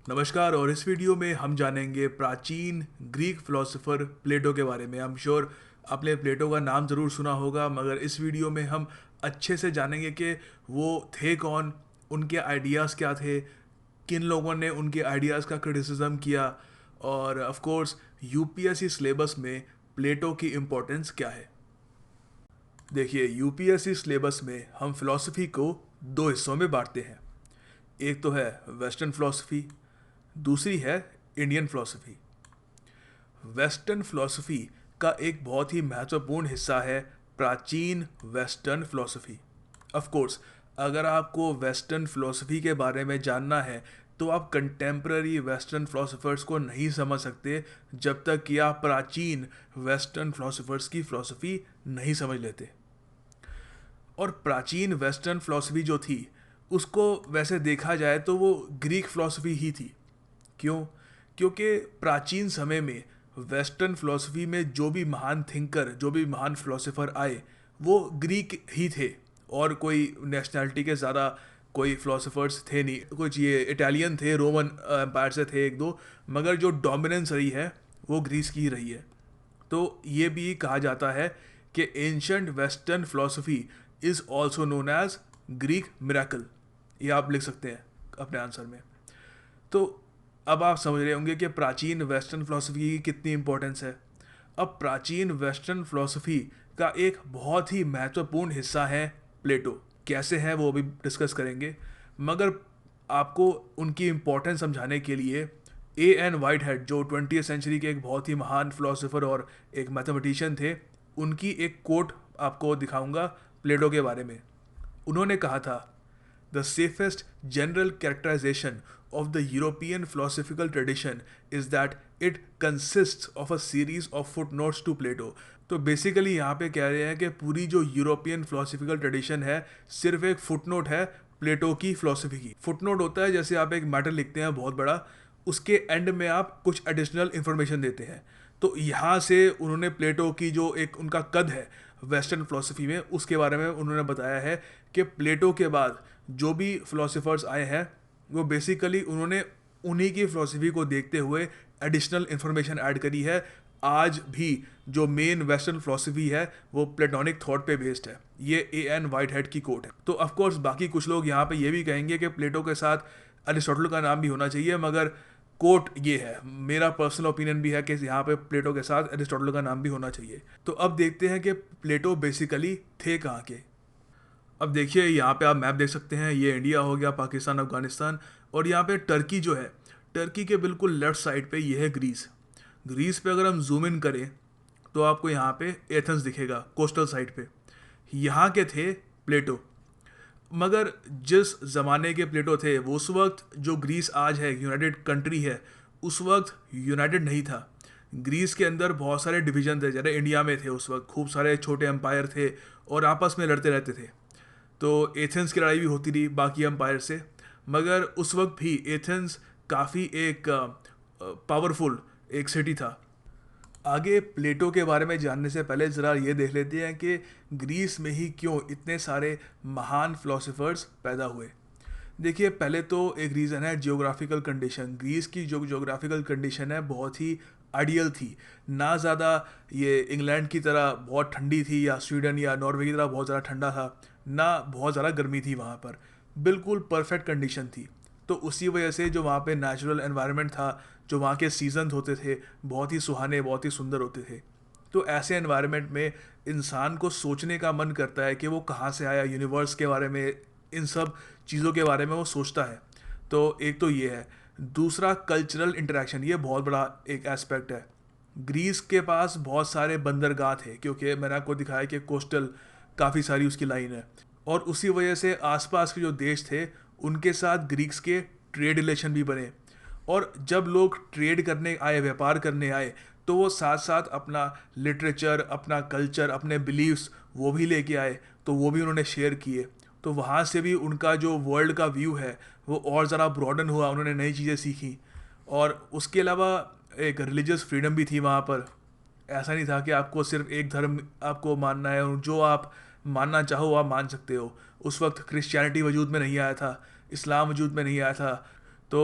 नमस्कार। और इस वीडियो में हम जानेंगे प्राचीन ग्रीक फिलोसोफर प्लेटो के बारे में। आई एम श्योर आपने प्लेटो का नाम ज़रूर सुना होगा, मगर इस वीडियो में हम अच्छे से जानेंगे कि वो थे कौन, उनके आइडियाज़ क्या थे, किन लोगों ने उनके आइडियाज़ का क्रिटिसिज्म किया, और ऑफ कोर्स यूपीएससी सिलेबस में प्लेटो की इम्पोर्टेंस क्या है। देखिए, यूपीएससी सिलेबस में हम फिलॉसफी को दो हिस्सों में बांटते हैं। एक तो है वेस्टर्न फिलॉसफी, दूसरी है इंडियन फिलॉसफी। वेस्टर्न फिलॉसफी का एक बहुत ही महत्वपूर्ण हिस्सा है प्राचीन वेस्टर्न फिलॉसफी। ऑफ कोर्स अगर आपको वेस्टर्न फिलॉसफी के बारे में जानना है तो आप कंटेम्प्ररी वेस्टर्न फिलोसोफर्स को नहीं समझ सकते जब तक कि आप प्राचीन वेस्टर्न फिलोसोफर्स की फिलॉसफी नहीं समझ लेते। और प्राचीन वेस्टर्न फिलॉसफी जो थी उसको वैसे देखा जाए तो वो ग्रीक फिलॉसफी ही थी। क्यों? क्योंकि प्राचीन समय में वेस्टर्न फिलॉसफी में जो भी महान थिंकर, जो भी महान फिलोसोफर आए, वो ग्रीक ही थे। और कोई नेशनैलिटी के ज़्यादा कोई फिलोसोफर्स थे नहीं। कुछ ये इटालियन थे, रोमन एम्पायर से थे एक दो, मगर जो डोमिनेंस रही है वो ग्रीस की ही रही है। तो ये भी कहा जाता है कि ancient western philosophy is also known as Greek miracle. ये आप लिख सकते हैं अपने आंसर में। तो अब आप समझ रहे होंगे कि प्राचीन वेस्टर्न फिलोसफी की कितनी इंपॉर्टेंस है। अब प्राचीन वेस्टर्न फिलोसफी का एक बहुत ही महत्वपूर्ण हिस्सा है प्लेटो। कैसे है वो भी डिस्कस करेंगे, मगर आपको उनकी इम्पोर्टेंस समझाने के लिए ए एन वाइट हेड, जो 20वीं सेंचुरी के एक बहुत ही महान फिलोसोफर और एक मैथमेटिशियन थे, उनकी एक कोट आपको दिखाऊंगा प्लेटो के बारे में। उन्होंने कहा था, The safest general characterization of the European philosophical tradition is that it consists of a series of footnotes to Plato. तो बेसिकली यहाँ पे कह रहे हैं कि पूरी जो यूरोपियन फिलोसफिकल ट्रेडिशन है सिर्फ एक फुटनोट है प्लेटो की फिलोसफी की। फुटनोट होता है जैसे आप एक मैटर लिखते हैं बहुत बड़ा, उसके एंड में आप कुछ एडिशनल इन्फॉर्मेशन देते हैं। तो यहाँ से उन्होंने प्लेटो की जो एक उनका कद है वेस्टर्न फिलोसफी में, उसके बारे में उन्होंने बताया है कि प्लेटो के बाद जो भी फिलोसोफर्स आए हैं वो बेसिकली उन्होंने उन्हीं की फिलोसफी को देखते हुए एडिशनल इन्फॉर्मेशन ऐड करी है। आज भी जो मेन वेस्टर्न फिलोसफी है वो प्लेटोनिक थॉट पे बेस्ड है। ये ए एन वाइट हेड की कोट है। तो ऑफ कोर्स बाकी कुछ लोग यहाँ पे ये भी कहेंगे कि प्लेटो के साथ अरिस्टोटल का नाम भी होना चाहिए, मगर कोट ये है, मेरा पर्सनल ओपिनियन भी है कि यहाँ पे प्लेटो के साथ अरिस्टोटल का नाम भी होना चाहिए। तो अब देखते हैं कि प्लेटो बेसिकली थे कहाँ के। अब देखिए यहाँ पे आप मैप देख सकते हैं, ये इंडिया हो गया, पाकिस्तान, अफगानिस्तान, और यहाँ पे टर्की जो है, टर्की के बिल्कुल लेफ्ट साइड पे ये है ग्रीस। ग्रीस पे अगर हम जूम इन करें तो आपको यहाँ पे एथेंस दिखेगा कोस्टल साइड पे। यहाँ के थे प्लेटो। मगर जिस ज़माने के प्लेटो थे वो उस वक्त, जो ग्रीस आज है यूनाइटेड कंट्री है, उस वक्त यूनाइटेड नहीं था। ग्रीस के अंदर बहुत सारे डिवीजन थे, जैसे इंडिया में थे उस वक्त खूब सारे छोटे एम्पायर थे और आपस में लड़ते रहते थे। तो एथेंस की लड़ाई भी होती रही बाकी एम्पायर से, मगर उस वक्त भी एथेंस काफ़ी एक पावरफुल एक सिटी था। आगे प्लेटो के बारे में जानने से पहले ज़रा ये देख लेते हैं कि ग्रीस में ही क्यों इतने सारे महान फिलोसोफर्स पैदा हुए। देखिए, पहले तो एक रीज़न है जियोग्राफिकल कंडीशन। ग्रीस की जो जियोग्राफिकल कंडीशन है बहुत ही आइडियल थी। ना ज़्यादा ये इंग्लैंड की तरह बहुत ठंडी थी या स्वीडन या नॉर्वे की तरह बहुत ज़्यादा ठंडा था, ना बहुत ज़्यादा गर्मी थी वहाँ पर। बिल्कुल परफेक्ट कंडीशन थी। तो उसी वजह से जो वहाँ पे नेचुरल एनवायरनमेंट था, जो वहाँ के सीजन होते थे, बहुत ही सुहाने, बहुत ही सुंदर होते थे। तो ऐसे एनवायरनमेंट में इंसान को सोचने का मन करता है कि वो कहाँ से आया, यूनिवर्स के बारे में, इन सब चीज़ों के बारे में वो सोचता है। तो एक तो ये है। दूसरा कल्चरल इंटरेक्शन, ये बहुत बड़ा एक एस्पेक्ट है। ग्रीस के पास बहुत सारे बंदरगाह थे, क्योंकि मैंने आपको दिखाया कि कोस्टल काफ़ी सारी उसकी लाइन है। और उसी वजह से आसपास के जो देश थे उनके साथ ग्रीक्स के ट्रेड रिलेशन भी बने। और जब लोग ट्रेड करने आए, व्यापार करने आए, तो वो साथ साथ अपना लिटरेचर, अपना कल्चर, अपने बिलीव्स वो भी लेके आए, तो वो भी उन्होंने शेयर किए। तो वहाँ से भी उनका जो वर्ल्ड का व्यू है वो और ज़रा ब्रॉडन हुआ, उन्होंने नई चीज़ें सीखी। और उसके अलावा एक रिलीजियस फ्रीडम भी थी वहाँ पर। ऐसा नहीं था कि आपको सिर्फ एक धर्म आपको मानना है और जो आप मानना चाहो वो आप मान सकते हो। उस वक्त क्रिश्चियनिटी वजूद में नहीं आया था, इस्लाम वजूद में नहीं आया था। तो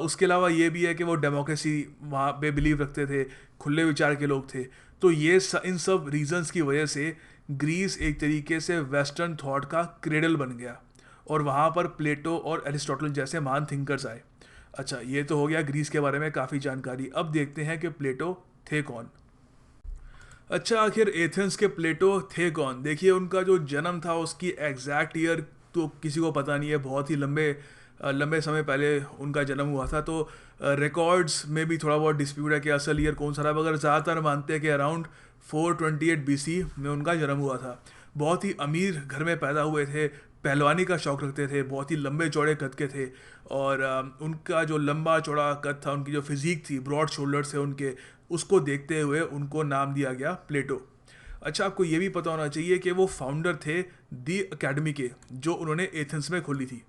उसके अलावा ये भी है कि वो डेमोक्रेसी वहाँ पे बिलीव रखते थे, खुले विचार के लोग थे। तो इन सब रीजंस की वजह से ग्रीस एक तरीके से वेस्टर्न थॉट का क्रेडल बन गया, और वहाँ पर प्लेटो और एरिस्टोटल जैसे महान थिंकर्स आए। अच्छा, ये तो हो गया ग्रीस के बारे में काफ़ी जानकारी। अब देखते हैं कि प्लेटो थे कौन। अच्छा, आखिर एथेंस के प्लेटो थे कौन? देखिए, उनका जो जन्म था उसकी एग्जैक्ट ईयर तो किसी को पता नहीं है, बहुत ही लंबे समय पहले उनका जन्म हुआ था। तो रिकॉर्ड्स में भी थोड़ा बहुत डिस्प्यूट है कि असल ईयर कौन सा रहा, मगर ज़्यादातर मानते हैं कि अराउंड 428 BC में उनका जन्म हुआ था। बहुत ही अमीर घर में पैदा हुए थे, पहलवानी का शौक रखते थे, बहुत ही लंबे चौड़े कद के थे, और उनका जो लंबा चौड़ा कद था, उनकी जो फिजिक थी, ब्रॉड शोल्डर्स थे उनके, उसको देखते हुए उनको नाम दिया गया प्लेटो। अच्छा, आपको ये भी पता होना चाहिए कि वो फाउंडर थे दी अकेडमी के, जो उन्होंने एथेंस में खोली थी।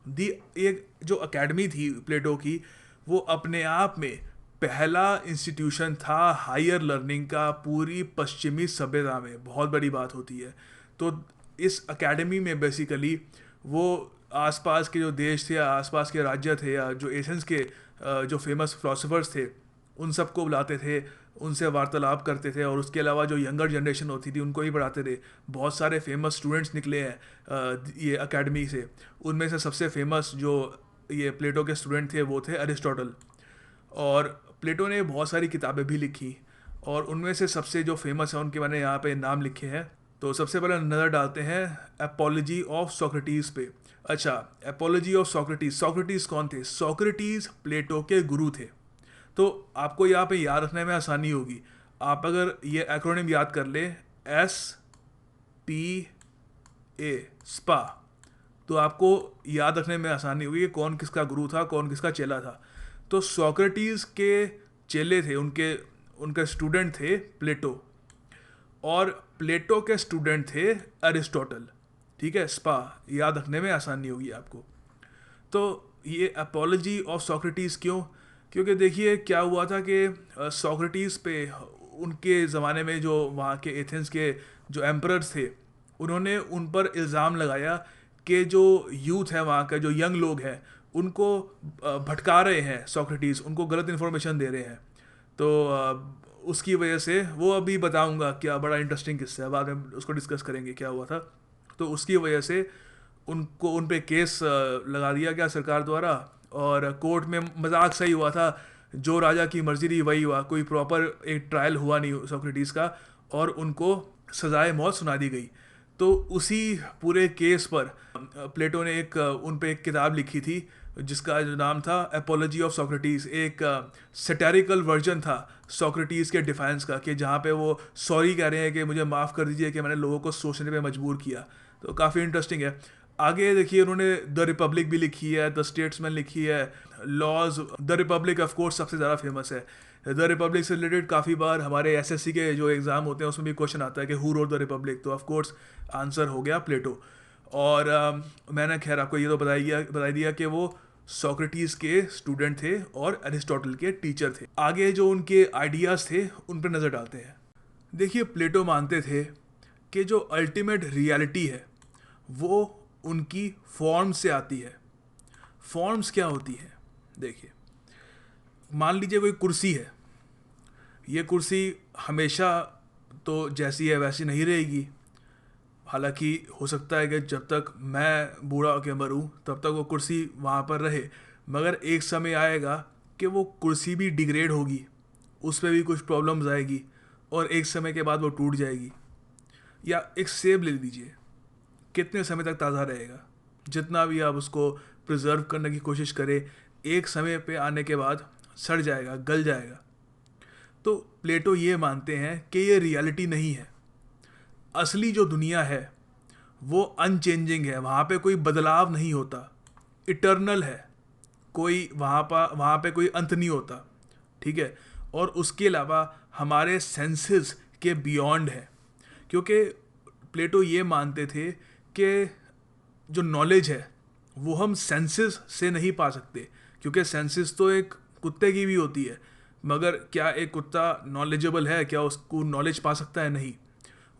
दी एक जो अकेडमी थी प्लेटो की, वो अपने आप में पहला इंस्टीट्यूशन था हायर लर्निंग का पूरी पश्चिमी सभ्यता में। बहुत बड़ी बात होती है। तो इस अकेडमी में बेसिकली वो आसपास के जो देश थे या आसपास के राज्य थे या जो एथेंस के जो फेमस फिलोसफर्स थे, उन सबको बुलाते थे, उनसे वार्तालाप करते थे, और उसके अलावा जो यंगर जनरेशन होती थी उनको भी पढ़ाते थे। बहुत सारे फेमस स्टूडेंट्स निकले हैं ये एकेडमी से। उनमें से सबसे फेमस जो ये प्लेटो के स्टूडेंट थे वो थे अरिस्टोटल। और प्लेटो ने बहुत सारी किताबें भी लिखी, और उनमें से सबसे जो फेमस है उनके मैंने यहाँ पे नाम लिखे हैं। तो सबसे पहले नज़र डालते हैं एपोलॉजी ऑफ सोक्रेटिस पे। अच्छा, एपोलॉजी ऑफ सोक्रेटिस। सोक्रेटिस कौन थे? सोक्रेटिस प्लेटो के गुरु थे। तो आपको यहाँ पे याद रखने में आसानी होगी। आप अगर ये एक्रोनिम याद कर ले, SPA, स्पा, तो आपको याद रखने में आसानी होगी कि कौन किसका गुरु था, कौन किसका चेला था। तो सोक्रेटिस के चेले थे, उनके उनके स्टूडेंट थे प्लेटो, और प्लेटो के स्टूडेंट थे अरिस्टोटल। ठीक है, स्पा याद रखने में आसानी होगी आपको। तो ये अपोलॉजी ऑफ सोक्रेटिस क्यों? क्योंकि देखिए क्या हुआ था कि सोक्रेटिस पे उनके ज़माने में जो वहाँ के एथेंस के जो एम्परर्स थे, उन्होंने उन पर इल्ज़ाम लगाया कि जो यूथ है वहाँ का, जो यंग लोग हैं, उनको भटका रहे हैं सोक्रेटिस, उनको गलत इन्फॉर्मेशन दे रहे हैं। तो उसकी वजह से वो अभी बताऊंगा, क्या बड़ा इंटरेस्टिंग किस्सा है, बाद में उसको डिस्कस करेंगे क्या हुआ था। तो उसकी वजह से उनको उन पे केस लगा दिया गया सरकार द्वारा, और कोर्ट में मजाक सही हुआ था, जो राजा की मर्जी रही वही हुआ, कोई प्रॉपर एक ट्रायल हुआ नहीं सोक्रेटिस का, और उनको सजाए मौत सुना दी गई। तो उसी पूरे केस पर प्लेटो ने उन पे एक किताब लिखी थी जिसका जो नाम था एपोलॉजी ऑफ सोक्रेटिस। एक सैटिरिकल वर्जन था सोक्रेटिस के डिफेंस का, कि जहाँ पे वो सॉरी कह रहे हैं कि मुझे माफ़ कर दीजिए कि मैंने लोगों को सोचने पे मजबूर किया। तो काफ़ी इंटरेस्टिंग है। आगे देखिए, उन्होंने द रिपब्लिक भी लिखी है, द स्टेट्समैन लिखी है, laws. The republic of course सबसे ज़्यादा फेमस है। द रिपब्लिक से रिलेटेड काफ़ी बार हमारे एसएससी के जो एग्ज़ाम होते हैं उसमें भी क्वेश्चन आता है कि हु रोट द रिपब्लिक, तो ऑफ कोर्स आंसर हो गया प्लेटो। और मैंने खैर आपको ये तो बता दिया कि वो सोक्रेटिस के स्टूडेंट थे और अरिस्टोटल के टीचर थे। आगे जो उनके आइडियाज़ थे उन पर नज़र डालते हैं। देखिए, प्लेटो मानते थे कि जो अल्टीमेट रियलिटी है वो उनकी फॉर्म से आती है। फॉर्म्स क्या होती हैं? देखिए, मान लीजिए कोई कुर्सी है, ये कुर्सी हमेशा तो जैसी है वैसी नहीं रहेगी। हालांकि हो सकता है कि जब तक मैं बूढ़ा होकर मरूं तब तक वो कुर्सी वहाँ पर रहे, मगर एक समय आएगा कि वो कुर्सी भी डिग्रेड होगी, उस पर भी कुछ प्रॉब्लम्स आएगी, और एक समय के बाद वो टूट जाएगी। या एक सेब ले लीजिए, कितने समय तक ताज़ा रहेगा? जितना भी आप उसको प्रिजर्व करने की कोशिश करें, एक समय पे आने के बाद सड़ जाएगा, गल जाएगा। तो प्लेटो ये मानते हैं कि ये रियलिटी नहीं है। असली जो दुनिया है वो अनचेंजिंग है, वहाँ पे कोई बदलाव नहीं होता, इटर्नल है, कोई वहाँ पे कोई अंत नहीं होता। ठीक है, और उसके अलावा हमारे सेंसेस के बियॉन्ड है। क्योंकि प्लेटो ये मानते थे कि जो नॉलेज है वो हम सेंसेस से नहीं पा सकते, क्योंकि सेंसेस तो एक कुत्ते की भी होती है, मगर क्या एक कुत्ता नॉलेजेबल है? क्या उसको नॉलेज पा सकता है? नहीं।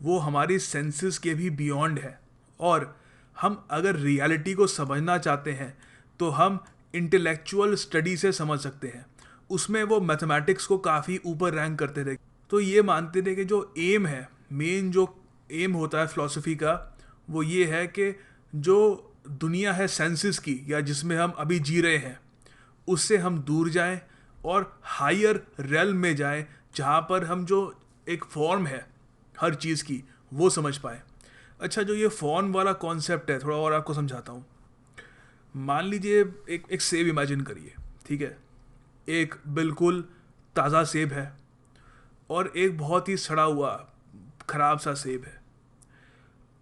वो हमारी सेंसेस के भी बियॉन्ड है। और हम अगर रियलिटी को समझना चाहते हैं तो हम इंटेलेक्चुअल स्टडी से समझ सकते हैं। उसमें वो मैथमेटिक्स को काफ़ी ऊपर रैंक करते थे। तो ये मानते थे कि जो एम है, मेन जो एम होता है फ़िलासफ़ी का, वो ये है कि जो दुनिया है सेंसेस की, या जिसमें हम अभी जी रहे हैं, उससे हम दूर जाएं और हायर रेल्म में जाएं, जहाँ पर हम जो एक फॉर्म है हर चीज़ की वो समझ पाएँ। अच्छा, जो ये फॉर्म वाला कॉन्सेप्ट है, थोड़ा और आपको समझाता हूँ। मान लीजिए एक सेब इमेजिन करिए, ठीक है। एक बिल्कुल ताज़ा सेब है और एक बहुत ही सड़ा हुआ ख़राब सा सेब है।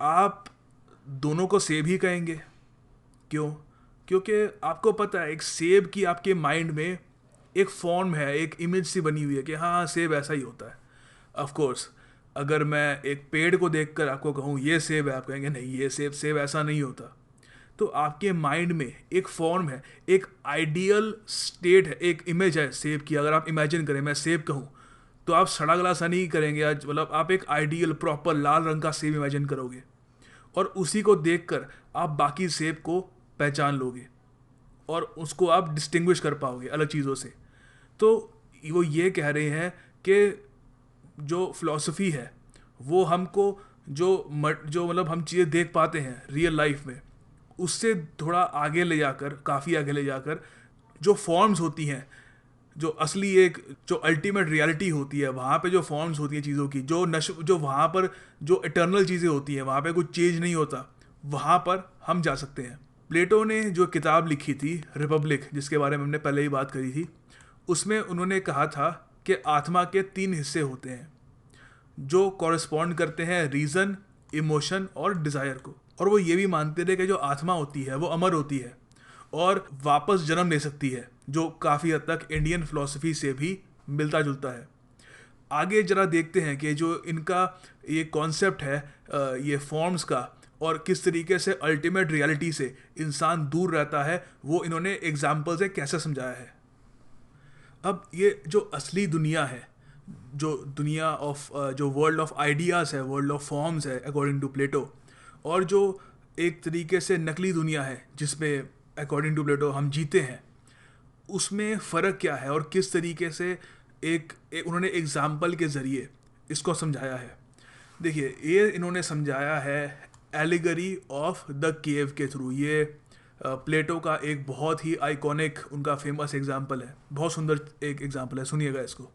आप दोनों को सेब ही कहेंगे। क्यों? क्योंकि आपको पता है एक सेब की आपके माइंड में एक फॉर्म है, एक इमेज सी बनी हुई है कि हाँ, सेब ऐसा ही होता है। ऑफ कोर्स अगर मैं एक पेड़ को देखकर आपको कहूँ ये सेब है, आप कहेंगे नहीं, ये सेब सेब ऐसा नहीं होता। तो आपके माइंड में एक फॉर्म है, एक आइडियल स्टेट है, एक इमेज है सेब की। अगर आप इमेजिन करें मैं सेब कहूँ, तो आप सड़ा गला सा नहीं करेंगे आज, मतलब आप एक आइडियल प्रॉपर लाल रंग का सेब इमेजिन करोगे और उसी को देखकर आप बाकी सेब को पहचान लोगे और उसको आप डिस्टिंग्विश कर पाओगे अलग चीज़ों से। तो वो ये कह रहे हैं कि जो फिलॉसफी है वो हमको जो मतलब हम चीज़ें देख पाते हैं रियल लाइफ में, उससे थोड़ा आगे ले जाकर, काफ़ी आगे ले जाकर, जो फॉर्म्स होती हैं, जो असली एक जो अल्टीमेट रियलिटी होती है, वहाँ पे जो फॉर्म्स होती हैं चीज़ों की, जो वहाँ पर जो इटर्नल चीज़ें होती हैं, वहाँ पे कुछ चेंज नहीं होता, वहाँ पर हम जा सकते हैं। प्लेटो ने जो किताब लिखी थी रिपब्लिक, जिसके बारे में हमने पहले ही बात करी थी, उसमें उन्होंने कहा था कि आत्मा के 3 हिस्से होते हैं जो कॉरेस्पॉन्ड करते हैं रीज़न, इमोशन और डिज़ायर को। और वो ये भी मानते थे कि जो आत्मा होती है वो अमर होती है और वापस जन्म ले सकती है, जो काफ़ी हद तक इंडियन फिलॉसफी से भी मिलता जुलता है। आगे जरा देखते हैं कि जो इनका ये कॉन्सेप्ट है ये फॉर्म्स का, और किस तरीके से अल्टीमेट रियलिटी से इंसान दूर रहता है, वो इन्होंने एग्जाम्पल से कैसे समझाया है। अब ये जो असली दुनिया है, जो दुनिया ऑफ जो वर्ल्ड ऑफ आइडियाज़ है, वर्ल्ड ऑफ फॉर्म्स है अकॉर्डिंग टू प्लेटो, और जो एक तरीके से नकली दुनिया है जिसमें अकॉर्डिंग टू प्लेटो हम जीते हैं, उसमें फ़र्क क्या है और किस तरीके से उन्होंने एग्जाम्पल के ज़रिए इसको समझाया है। देखिए, ये इन्होंने समझाया है एलिगरी ऑफ द केव के थ्रू। ये प्लेटो का एक बहुत ही आइकॉनिक, उनका फेमस एग्जाम्पल है, बहुत सुंदर एक एग्जाम्पल है, सुनिएगा इसको।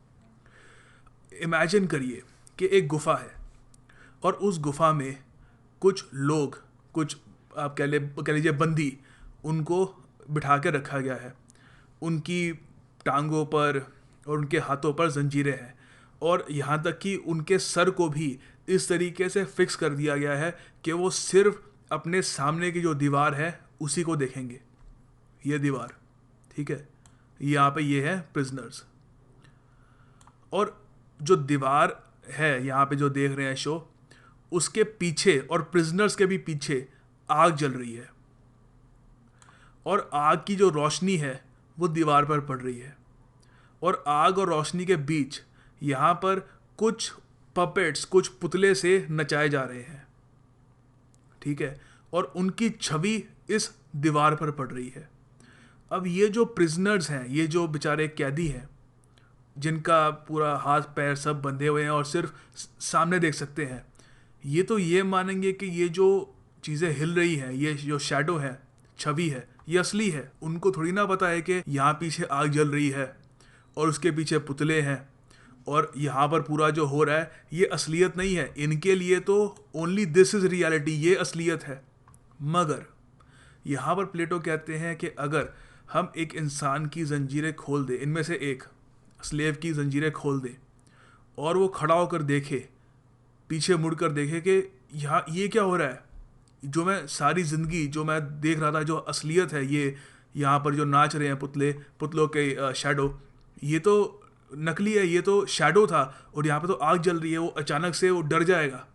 इमेजिन करिए कि एक गुफा है और उस गुफा में कुछ लोग, कुछ आप कह लीजिए बंदी, उनको बिठा के रखा गया है। उनकी टांगों पर और उनके हाथों पर जंजीरें हैं, और यहाँ तक कि उनके सर को भी इस तरीके से फिक्स कर दिया गया है कि वो सिर्फ अपने सामने की जो दीवार है उसी को देखेंगे। ये दीवार, ठीक है, यहाँ पे ये है प्रिजनर्स, और जो दीवार है यहाँ पे जो देख रहे हैं शो, उसके पीछे और प्रिजनर्स के भी पीछे आग जल रही है, और आग की जो रोशनी है वो दीवार पर पड़ रही है, और आग और रोशनी के बीच यहाँ पर कुछ पपेट्स, कुछ पुतले से नचाए जा रहे हैं, ठीक है, और उनकी छवि इस दीवार पर पड़ रही है। अब ये जो प्रिजनर्स हैं, ये जो बेचारे कैदी हैं, जिनका पूरा हाथ पैर सब बंधे हुए हैं और सिर्फ सामने देख सकते हैं, ये तो ये मानेंगे कि ये जो चीज़ें हिल रही हैं, ये जो शैडो है, छवि है, ये असली है। उनको थोड़ी ना पता है कि यहाँ पीछे आग जल रही है और उसके पीछे पुतले हैं और यहाँ पर पूरा जो हो रहा है ये असलियत नहीं है। इनके लिए तो ओनली दिस इज़ रियलिटी, ये असलियत है। मगर यहाँ पर प्लेटो कहते हैं कि अगर हम एक इंसान की जंजीरें खोल दें, इनमें से एक स्लेव की जंजीरें खोल दें, और वो खड़ा होकर देखे, पीछे मुड़कर देखे कि यहाँ ये क्या हो रहा है, जो मैं सारी ज़िंदगी जो मैं देख रहा था, जो असलियत है, ये यहाँ पर जो नाच रहे हैं पुतलों के शैडो, ये तो नकली है, ये तो शैडो था, और यहाँ पे तो आग जल रही है। वो अचानक से वो डर जाएगा,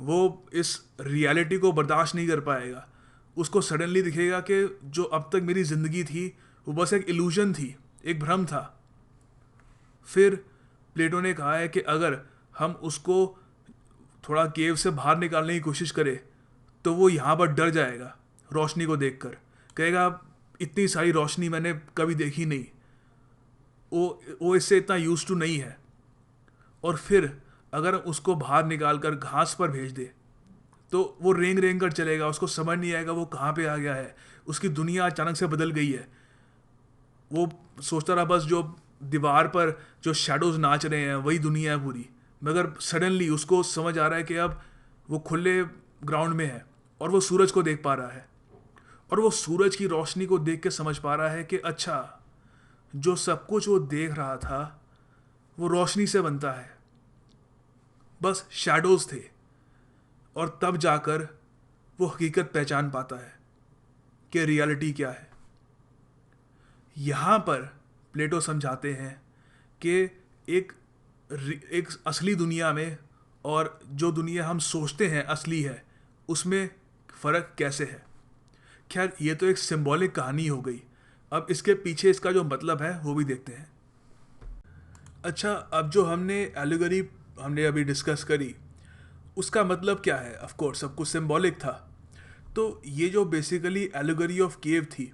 वो इस रियलिटी को बर्दाश्त नहीं कर पाएगा। उसको सडनली दिखेगा कि जो अब तक मेरी ज़िंदगी थी वो बस एक इल्यूजन थी, एक भ्रम था। फिर प्लेटो ने कहा है कि अगर हम उसको थोड़ा केव से बाहर निकालने की कोशिश करें तो वो यहाँ पर डर जाएगा रोशनी को देखकर, कहेगा इतनी सारी रोशनी मैंने कभी देखी नहीं, वो इससे इतना यूज टू नहीं है। और फिर अगर उसको बाहर निकाल कर घास पर भेज दे तो वो रेंग रेंग कर चलेगा, उसको समझ नहीं आएगा वो कहाँ पे आ गया है, उसकी दुनिया अचानक से बदल गई है। वो सोचता रहा बस जो दीवार पर जो शैडोज नाच रहे हैं वही दुनिया है पूरी, मगर सडनली उसको समझ आ रहा है कि अब वो खुले ग्राउंड में है और वो सूरज को देख पा रहा है, और वो सूरज की रोशनी को देख के समझ पा रहा है कि अच्छा, जो सब कुछ वो देख रहा था वो रोशनी से बनता है, बस शैडोज थे। और तब जाकर वो हकीकत पहचान पाता है कि रियलिटी क्या है। यहाँ पर प्लेटो समझाते हैं कि एक एक असली दुनिया में और जो दुनिया हम सोचते हैं असली है, उसमें फ़र्क कैसे है। खैर, ये तो एक सिंबॉलिक कहानी हो गई, अब इसके पीछे इसका जो मतलब है वो भी देखते हैं। अच्छा, अब जो हमने एलिगरी हमने अभी डिस्कस करी, उसका मतलब क्या है? ऑफ कोर्स सब कुछ सिंबॉलिक था। तो ये जो बेसिकली एलिगरी ऑफ केव थी,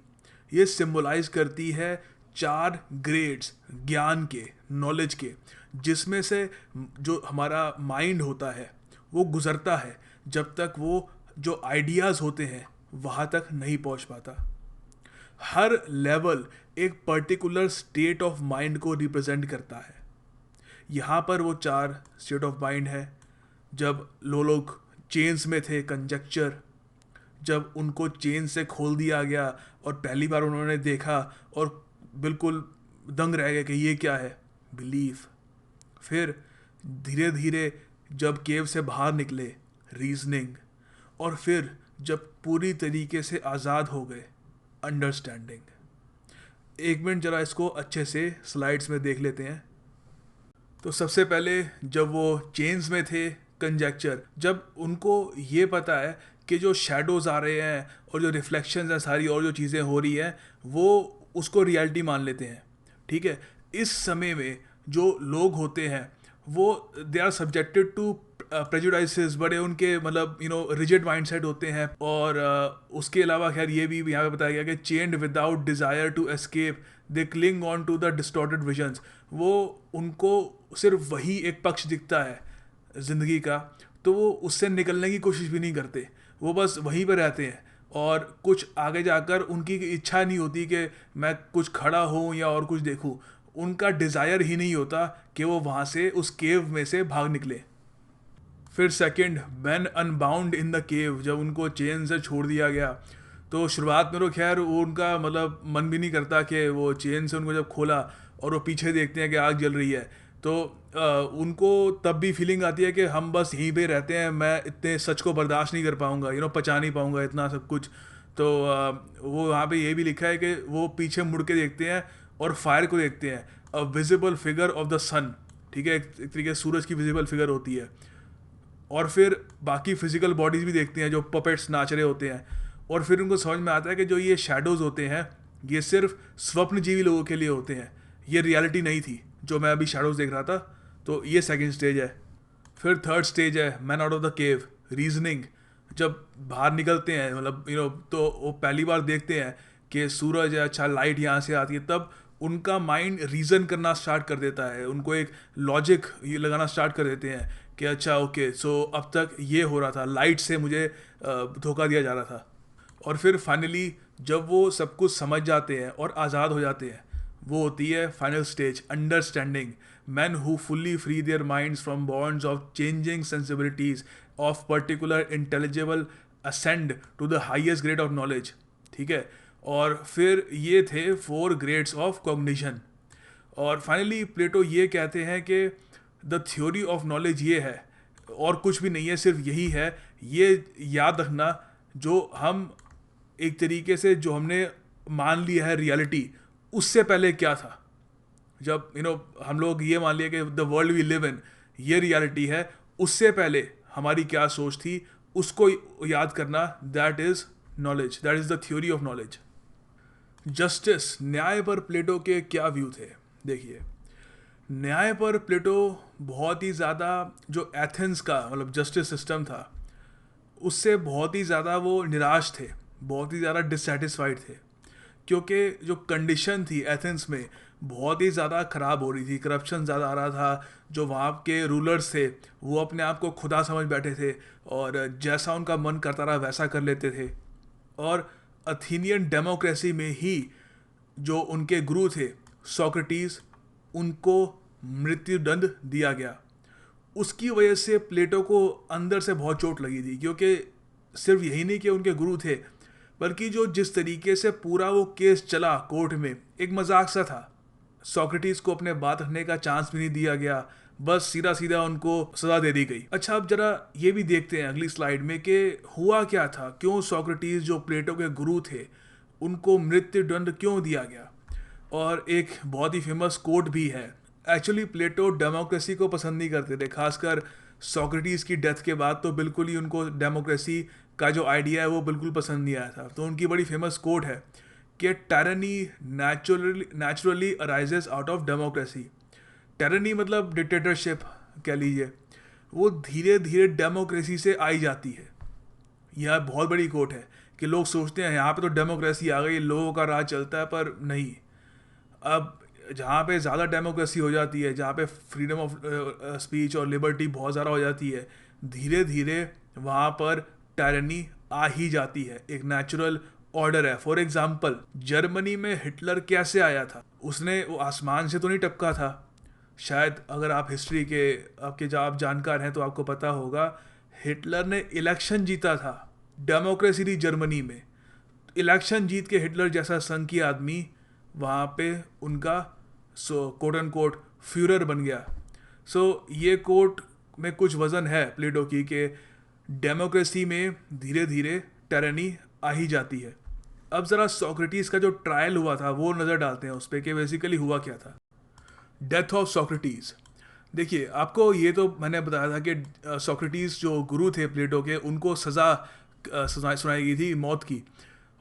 ये सिंबलाइज करती है 4 ग्रेड्स ज्ञान के, नॉलेज के, जिसमें से जो हमारा माइंड होता है वो गुजरता है जब तक वो जो आइडियाज़ होते हैं वहाँ तक नहीं पहुँच पाता। हर लेवल एक पर्टिकुलर स्टेट ऑफ माइंड को रिप्रेजेंट करता है। यहाँ पर वो 4 स्टेट ऑफ माइंड है। जब लोग चेन्स में थे, कंजक्चर, जब उनको चेन से खोल दिया गया और पहली बार उन्होंने देखा और बिल्कुल दंग रह गए कि ये क्या है, बिलीफ। फिर धीरे धीरे जब केव से बाहर निकले, रीजनिंग। और फिर जब पूरी तरीके से आज़ाद हो गए, अंडरस्टैंडिंग। एक मिनट ज़रा इसको अच्छे से स्लाइड्स में देख लेते हैं। तो सबसे पहले जब वो चेन्स में थे, कंजेक्चर, जब उनको ये पता है कि जो शैडोज़ आ रहे हैं और जो रिफ्लेक्शंस हैं सारी और जो चीज़ें हो रही हैं वो उसको रियलिटी मान लेते हैं, ठीक है। इस समय में जो लोग होते हैं वो दे आर सब्जेक्टेड टू प्रेजुडाइसेस, बड़े उनके मतलब रिजिड माइंडसेट होते हैं। और उसके अलावा खैर ये भी यहाँ पे बताया गया कि chained without desire to escape they cling on to the distorted visions. वो उनको सिर्फ वही एक पक्ष दिखता है ज़िंदगी का, तो वो उससे निकलने की कोशिश भी नहीं करते, वो बस वहीं पर रहते हैं। और कुछ आगे जाकर उनकी इच्छा नहीं होती कि मैं कुछ खड़ा हूँ या और कुछ देखूँ, उनका डिज़ायर ही नहीं होता कि वो वहाँ से उस केव में से भाग निकले। फिर second, man unbound in the cave, जब उनको चेन से छोड़ दिया गया तो शुरुआत में तो खैर वो उनका मतलब मन भी नहीं करता कि वो चेन से उनको जब खोला और वो पीछे देखते हैं कि आग जल रही है, तो उनको तब भी फीलिंग आती है कि हम बस यहीं पे रहते हैं, मैं इतने सच को बर्दाश्त नहीं कर पाऊँगा, पचा नहीं पाऊँगा इतना सब कुछ। तो वो वहाँ पे ये भी लिखा है कि वो पीछे मुड़ के देखते हैं और फायर को देखते हैं, a visible figure of the sun, ठीक है, एक तरीके से सूरज की विजिबल फिगर होती है। और फिर बाकी फिजिकल बॉडीज भी देखते हैं जो पपेट्स नाच रहे होते हैं। और फिर उनको समझ में आता है कि जो ये शैडोज़ होते हैं ये सिर्फ स्वप्नजीवी लोगों के लिए होते हैं, ये रियलिटी नहीं थी जो मैं अभी शैडोज़ देख रहा था। तो ये सेकंड स्टेज है। फिर थर्ड स्टेज है man out of the cave, reasoning. जब बाहर निकलते हैं मतलब तो वो पहली बार देखते हैं कि सूरज है, अच्छा लाइट यहाँ से आती है, तब उनका माइंड रीज़न करना स्टार्ट कर देता है, उनको एक लॉजिक ये लगाना स्टार्ट कर देते हैं कि अच्छा ओके, सो अब तक ये हो रहा था, लाइट से मुझे धोखा दिया जा रहा था। और फिर फाइनली जब वो सब कुछ समझ जाते हैं और आज़ाद हो जाते हैं, वो होती है final stage, understanding. Man who fully free their minds from bonds of changing sensibilities of particular intelligible ascend to the highest grade of knowledge, ठीक है। और फिर ये थे 4 ग्रेड्स ऑफ कॉग्निशन। और फाइनली प्लेटो ये कहते हैं कि द थ्योरी ऑफ नॉलेज ये है और कुछ भी नहीं है, सिर्फ यही है। ये याद रखना, जो हम एक तरीके से जो हमने मान लिया है रियलिटी, उससे पहले क्या था। जब हम लोग ये मान लिया कि the world we live in ये रियलिटी है, उससे पहले हमारी क्या सोच थी, उसको याद करना, that is knowledge, that is the theory of knowledge. Justice, न्याय पर प्लेटो के क्या व्यू थे? देखिए, न्याय पर प्लेटो बहुत ही ज़्यादा जो एथेंस का मतलब जस्टिस सिस्टम था उससे बहुत ही ज़्यादा वो निराश थे, बहुत ही ज़्यादा डिससेटिस्फाइड थे, क्योंकि जो कंडीशन थी एथेंस में बहुत ही ज़्यादा ख़राब हो रही थी, करप्शन ज़्यादा आ रहा था। जो वहाँ के रूलर्स थे वो अपने आप को खुदा समझ बैठे थे और जैसा उनका मन करता रहा वैसा कर लेते थे। और अथेनियन डेमोक्रेसी में ही जो उनके गुरु थे सोक्रेटिस, उनको मृत्युदंड दिया गया। उसकी वजह से प्लेटो को अंदर से बहुत चोट लगी थी, क्योंकि सिर्फ यही नहीं कि उनके गुरु थे, बल्कि जो जिस तरीके से पूरा वो केस चला कोर्ट में, एक मजाक सा था। सोक्रेटिस को अपने बात रखने का चांस भी नहीं दिया गया, बस सीधा सीधा उनको सजा दे दी गई। अच्छा, अब जरा ये भी देखते हैं अगली स्लाइड में कि हुआ क्या था, क्यों सोक्रेटिस जो प्लेटो के गुरु थे उनको मृत्युदंड क्यों दिया गया। और एक बहुत ही फेमस कोट भी है। एक्चुअली प्लेटो डेमोक्रेसी को पसंद नहीं करते थे, खासकर सोक्रेटिस की डेथ के बाद तो बिल्कुल ही उनको डेमोक्रेसी का जो आइडिया है वो बिल्कुल पसंद नहीं आया था। तो उनकी बड़ी फेमस कोट है कि tyranny naturally arises out of democracy. Tyranny मतलब डिक्टेटरशिप कह लीजिए, वो धीरे धीरे डेमोक्रेसी से आई जाती है। यह बहुत बड़ी कोट है कि लोग सोचते हैं यहाँ पे तो डेमोक्रेसी आ गई, लोगों का राज चलता है, पर नहीं। अब जहाँ पे ज़्यादा डेमोक्रेसी हो जाती है, जहाँ पे फ्रीडम ऑफ स्पीच और लिबर्टी बहुत ज़्यादा हो जाती है, धीरे धीरे वहाँ पर टायरनी आ ही जाती है। एक नेचुरल ऑर्डर है। फॉर एग्जाम्पल, जर्मनी में हिटलर कैसे आया था? उसने वो आसमान से तो नहीं टपका था। शायद अगर आप हिस्ट्री के आपके जब आप जानकार हैं तो आपको पता होगा, हिटलर ने इलेक्शन जीता था डेमोक्रेसी थी जर्मनी में। इलेक्शन जीत के हिटलर जैसा संघी आदमी वहाँ पे उनका कोट एंड कोट फ्यूरर बन गया। ये कोट में कुछ वजन है प्लेटो की कि डेमोक्रेसी में धीरे धीरे टायरनी आ ही जाती है। अब ज़रा सोक्रेटिस का जो ट्रायल हुआ था वो नज़र डालते हैं उस पर कि बेसिकली हुआ क्या था। Death of Socrates. देखिए, आपको ये तो मैंने बताया था कि सोक्रेटिस जो गुरु थे प्लेटो के, उनको सज़ा सुनाई गई थी मौत की।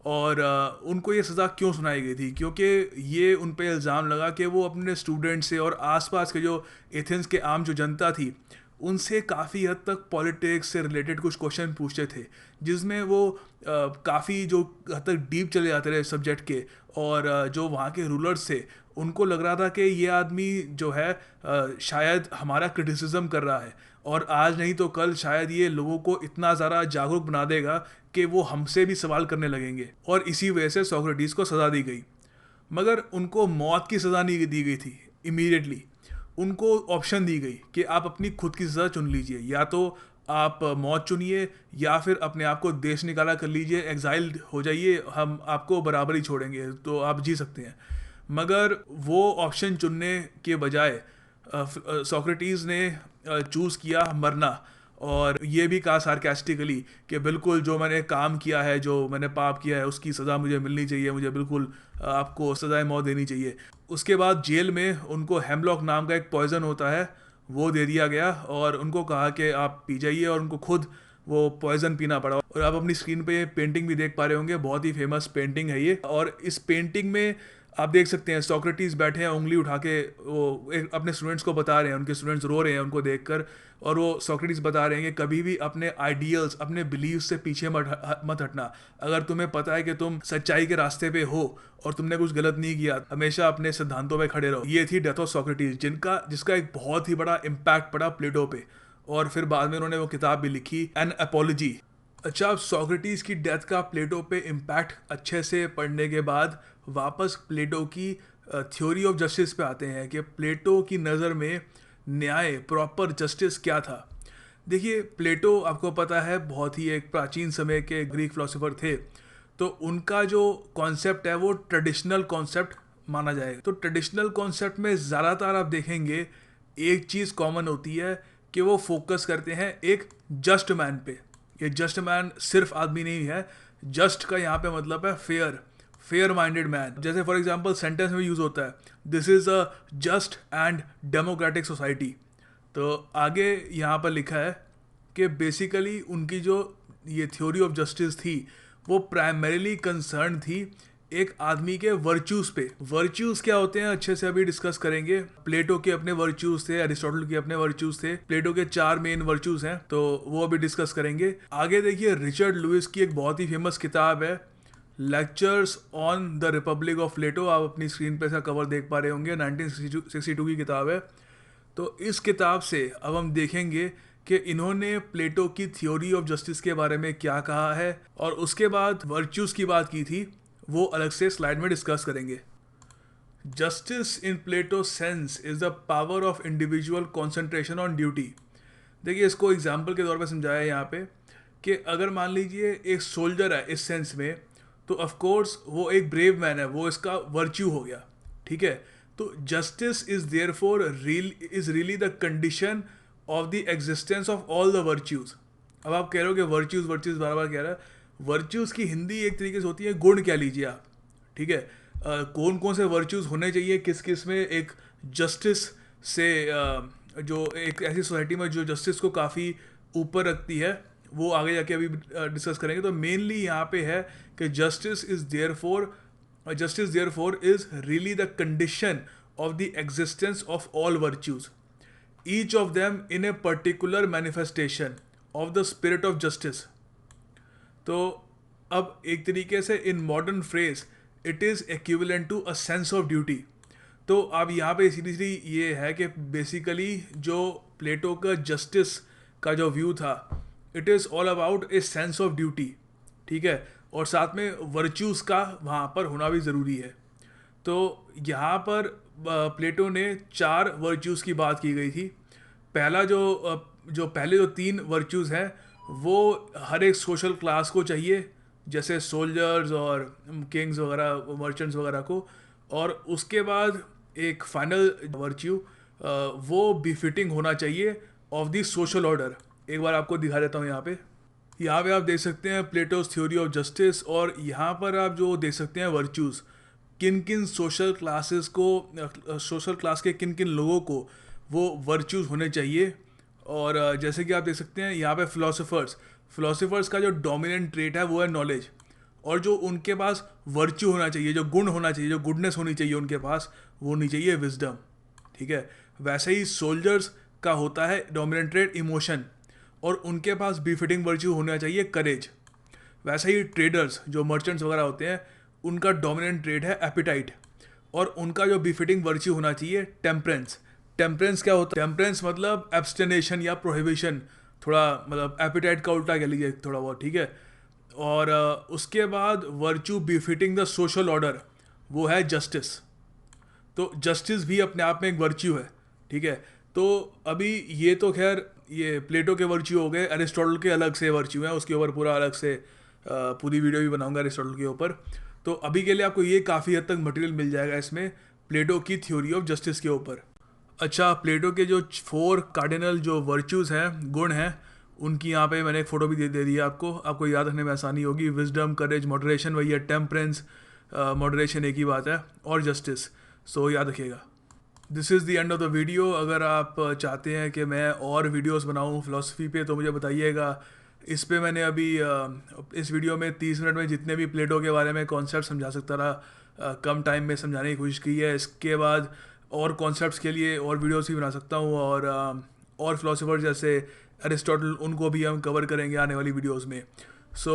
और उनको ये सज़ा क्यों सुनाई गई थी? क्योंकि ये उन पे इल्ज़ाम लगा कि वो अपने स्टूडेंट से और आसपास के जो एथेंस के आम जो जनता थी उनसे काफ़ी हद तक पॉलिटिक्स से रिलेटेड कुछ क्वेश्चन पूछते थे, जिसमें वो काफ़ी जो हद तक डीप चले जाते रहे सब्जेक्ट के। और जो वहाँ के रूलर्स थे उनको लग रहा था कि ये आदमी जो है शायद हमारा क्रिटिसिज्म कर रहा है, और आज नहीं तो कल शायद ये लोगों को इतना ज़्यादा जागरूक बना देगा कि वो हमसे भी सवाल करने लगेंगे। और इसी वजह से सोक्रेटिस को सज़ा दी गई। मगर उनको मौत की सज़ा नहीं दी गई थी इमीडिएटली। उनको ऑप्शन दी गई कि आप अपनी खुद की सज़ा चुन लीजिए, या तो आप मौत चुनिए या फिर अपने आप को देश निकाला कर लीजिए, एग्जाइल हो जाइए, हम आपको बराबर ही छोड़ेंगे, तो आप जी सकते हैं। मगर वो ऑप्शन चुनने के बजाय सोक्रेटिस ने चूज़ किया मरना। और ये भी कहा सार्केस्टिकली कि बिल्कुल जो मैंने काम किया है, जो मैंने पाप किया है, उसकी सज़ा मुझे मिलनी चाहिए, मुझे बिल्कुल आपको सज़ाए मौत देनी चाहिए। उसके बाद जेल में उनको हेमलॉक नाम का एक पॉइज़न होता है वो दे दिया गया और उनको कहा कि आप पी जाइए, और उनको खुद वो पॉइज़न पीना पड़ा। और आप अपनी स्क्रीन पे पेंटिंग भी देख पा रहे होंगे, बहुत ही फेमस पेंटिंग है ये। और इस पेंटिंग में आप देख सकते हैं सोक्रेटिस बैठे हैं, उंगली उठा के वो अपने स्टूडेंट्स को बता रहे हैं, उनके स्टूडेंट्स रो रहे हैं उनको देखकर। और वो सोक्रेटिस बता रहे हैं कि कभी भी अपने आइडियल्स, अपने बिलीव से पीछे मत हटना। अगर तुम्हें पता है कि तुम सच्चाई के रास्ते पे हो और तुमने कुछ गलत नहीं किया, हमेशा अपने सिद्धांतों पे खड़े रहो। ये थी डेथ ऑफ सोक्रेटिस, जिसका एक बहुत ही बड़ा इम्पैक्ट पड़ा प्लेटो पे। और फिर बाद में उन्होंने वो किताब भी लिखी, एन अपॉलजी। अच्छा, अब सोक्रेटिस की डेथ का प्लेटो पे इम्पैक्ट अच्छे से पढ़ने के बाद वापस प्लेटो की थ्योरी ऑफ जस्टिस पे आते हैं कि प्लेटो की नज़र में न्याय, प्रॉपर जस्टिस क्या था। देखिए, प्लेटो आपको पता है बहुत ही एक प्राचीन समय के ग्रीक फिलोसोफर थे। तो उनका जो कॉन्सेप्ट है वो ट्रेडिशनल कॉन्सेप्ट माना जाएगा। तो ट्रेडिशनल कॉन्सेप्ट में ज़्यादातर आप देखेंगे एक चीज़ कॉमन होती है कि वो फोकस करते हैं एक जस्ट मैन पे। ये जस्ट मैन सिर्फ आदमी नहीं है, जस्ट का यहाँ पे मतलब है फेयर माइंडेड मैन। जैसे फॉर एग्जांपल सेंटेंस में यूज़ होता है, this is a just and democratic society. तो आगे यहाँ पर लिखा है कि बेसिकली उनकी जो ये थ्योरी ऑफ जस्टिस थी वो प्राइमरीली कंसर्न थी एक आदमी के वर्च्यूज़ पे। वर्च्यूज़ क्या होते हैं अच्छे से अभी डिस्कस करेंगे। प्लेटो के अपने वर्च्यूज़ थे, अरिस्टोटल के अपने वर्च्यूज़ थे। प्लेटो के 4 मेन वर्च्यूज़ हैं, तो वो अभी डिस्कस करेंगे। आगे देखिए, रिचर्ड लुइस की एक बहुत ही फेमस किताब है lectures on the republic of Plato. आप अपनी स्क्रीन पे इसका कवर देख पा रहे होंगे, 1962 की किताब है। तो इस किताब से अब हम देखेंगे कि इन्होंने प्लेटो की थ्योरी ऑफ जस्टिस के बारे में क्या कहा है, और उसके बाद वर्च्यूज़ की बात की थी, वो अलग से स्लाइड में डिस्कस करेंगे। Justice in Plato sense is the power of individual concentration on duty. देखिए, इसको एग्जाम्पल के तौर पर समझाया है यहाँ पे कि अगर मान लीजिए एक सोल्जर है इस सेंस में, तो ऑफ कोर्स वो एक ब्रेव मैन है, वो इसका वर्च्यू हो गया, ठीक है। तो justice is therefore really the condition of the existence of all the virtues. अब आप कह रहे हो कि वर्च्यूज़ वर्च्यूज़ बार बार कह रहा है। वर्च्यूज़ की हिंदी एक तरीके से होती है गुण, कह लीजिए आप, ठीक है। कौन कौन से वर्च्यूज़ होने चाहिए किस किस में, एक जस्टिस से जो एक ऐसी सोसाइटी में जो जस्टिस को काफ़ी ऊपर रखती है, वो आगे जाके अभी डिस्कस करेंगे। तो मेनली यहाँ पे है कि justice therefore is really the condition of the existence of all virtues, each of them in a particular manifestation of the spirit of justice. तो अब एक तरीके से in modern phrase it is equivalent to a sense of duty. तो अब यहाँ पे सीधी सीधी ये है कि बेसिकली जो प्लेटो का जस्टिस का जो व्यू था, it is all about a sense of duty, ठीक है, और साथ में वर्च्यूज़ का वहाँ पर होना भी ज़रूरी है। तो यहाँ पर प्लेटो ने 4 वर्च्यूज़ की बात की गई थी। पहला जो पहले जो 3 वर्च्यूज़ हैं वो हर एक सोशल क्लास को चाहिए, जैसे सोल्जर्स और किंग्स वगैरह, मर्चेंट्स वगैरह को। और उसके बाद एक फाइनल वर्च्यू वो बिफिटिंग होना चाहिए ऑफ द सोशल ऑर्डर। एक बार आपको दिखा देता हूँ यहाँ पे आप देख सकते हैं प्लेटोस थ्योरी ऑफ जस्टिस, और यहाँ पर आप जो देख सकते हैं वर्च्यूज़, किन किन सोशल क्लासेस को, सोशल क्लास के किन किन लोगों को वो वर्च्यूज़ होने चाहिए। और जैसे कि आप देख सकते हैं यहाँ पे फिलोसोफर्स का जो डोमिनेंट ट्रेट है वो है नॉलेज, और जो उनके पास वर्च्यू होना चाहिए, जो गुण होना चाहिए, जो गुडनेस होनी चाहिए उनके पास, वो होनी चाहिए विजडम, ठीक है। वैसे ही सोल्जर्स का होता है डोमिनेंट ट्रेट इमोशन, और उनके पास बिफिटिंग वर्च्यू होना चाहिए करेज। वैसे ही ट्रेडर्स, जो मर्चेंट्स वगैरह होते हैं, उनका डोमिनेंट ट्रेड है एपिटाइट, और उनका जो बिफिटिंग वर्च्यू होना चाहिए टेम्परेंस। टेम्परेंस क्या होता है? टेम्परेंस मतलब एब्सटेनेशन या प्रोहिबिशन, थोड़ा मतलब एपिटाइट का उल्टा कह लीजिए थोड़ा बहुत, ठीक है। और उसके बाद virtue befitting the social order, वो है जस्टिस। तो जस्टिस भी अपने आप में एक वर्च्यू है, ठीक है। तो अभी ये तो खैर ये प्लेटो के वर्च्यू हो गए, अरिस्टोटल के अलग से वर्च्यू हैं, उसके ऊपर पूरा अलग से पूरी वीडियो भी बनाऊंगा अरिस्टोटल के ऊपर। तो अभी के लिए आपको ये काफ़ी हद तक मटेरियल मिल जाएगा इसमें प्लेटो की थ्योरी ऑफ जस्टिस के ऊपर। अच्छा, प्लेटो के जो 4 कार्डिनल जो वर्च्यूज़ हैं, गुण हैं, उनकी यहाँ पे मैंने एक फ़ोटो भी दे दी है आपको याद रखने में आसानी होगी। विजडम, करेज, मॉडरेशन, वही है। टेम्परेंस, मॉडरेशन एक ही बात है, और जस्टिस। सो याद रखिएगा। This is the end of the video. अगर आप चाहते हैं कि मैं और वीडियोस बनाऊं फ़िलासफ़ी पे, तो मुझे बताइएगा। इस पे मैंने अभी इस वीडियो में 30 मिनट में जितने भी प्लेटो के बारे में कॉन्सेप्ट समझा सकता रहा, कम टाइम में समझाने की कोशिश की है। इसके बाद और कॉन्सेप्ट्स के लिए और वीडियोस भी बना सकता हूँ, और फिलोसोफर जैसे अरिस्टोटल, उनको भी हम कवर करेंगे आने वाली वीडियोस में। सो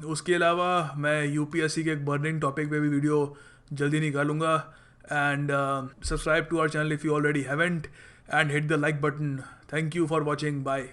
उसके अलावा मैं यूपीएससी के एक बर्निंग टॉपिक पे भी वीडियो जल्दी निकालूंगा। And subscribe to our channel if you already haven't, and hit the like button. Thank you for watching. Bye.